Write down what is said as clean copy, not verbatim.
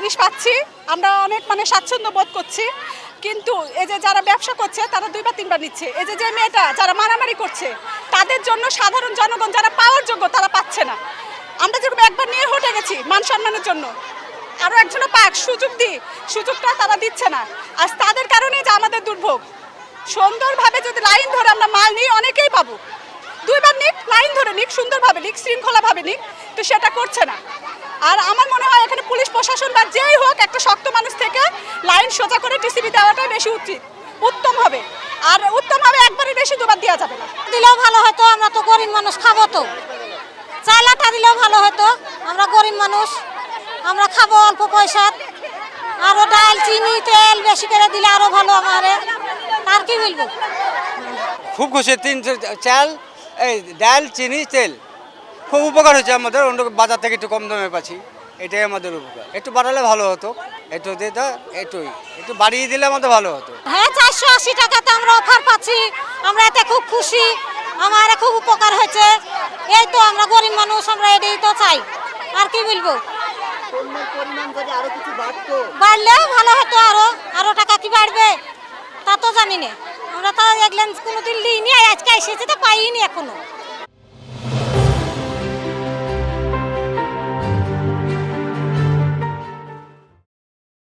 জিনিস পাচ্ছি, আমরা অনেক স্বাচ্ছন্দ্য বোধ করছি। কিন্তু এই যে যারা ব্যবসা করছে তারা 2 বা 3 বার নিচ্ছে। এই যে মেয়েটা যারা মারামারি করছে তাদের জন্য সাধারণ জনগণ যারা পাওয়ার যোগ্য তারা পাচ্ছে না। আমরা যেরকম একবার নিয়ে হটে গেছি মান সম্মানের জন্য, আরও একজনও পাক সুযোগ দিই, সুযোগটা তারা দিচ্ছে না। আজ তাদের কারণে যে আমাদের দুর্ভোগ। সুন্দরভাবে যদি লাইন ধরে আমরা মাল নিই অনেকেই পাবো, 2 বার নিক, লাইন ধরে নিক, সুন্দরভাবে নিক, শৃঙ্খলাভাবে নিক, তো সেটা করছে না। আর আমার মনে হয় এখানে পুলিশ প্রশাসন বা যেই হোক একটা শক্ত মানুষ থেকে লাইন সোজা করে টিসিবি দেওয়াটাই বেশি উত্তম হবে। আর উত্তম হবে, একবারে বেশি 2 বার দেওয়া যাবে না। দিলেও ভালো হতো, আমরা তো গরিব মানুষ, খাবো তো। চাইলাটা দিলেও ভালো হতো, আমরা গরিব মানুষ, আমরা খাবো অল্প পয়সা। আরো ডাল, চিনি, তেল বেশি করে দিলে আরো ভালো আমারে। আর কি বলবো? খুব খুশি। 3 চাল, এই ডাল, চিনি, তেল খুব উপকার হয়েছে আমাদের। অন্য বাজার থেকে একটু কম দামে পাচ্ছি, এটাই আমাদের উপকার। একটু বাড়ালে ভালো হতো, একটু বাড়িয়ে দিলে আমাদের ভালো হতো। হ্যাঁ, 480 টাকাতে আমরা অফার পাচ্ছি, আমরা এতে খুব খুশি, আমার খুব উপকার হয়েছে। এই তো আমরা গরিব মানুষ, আমরা এটাই তো চাই। আর কি বলবো? বাড়লে ভালো হতো, আরো টাকা কি বাড়বে তা তো জানি না। আমরা তো এগুলো কোনোদিন লিনি, আজকে এসেছি তো পাইনি এখনো।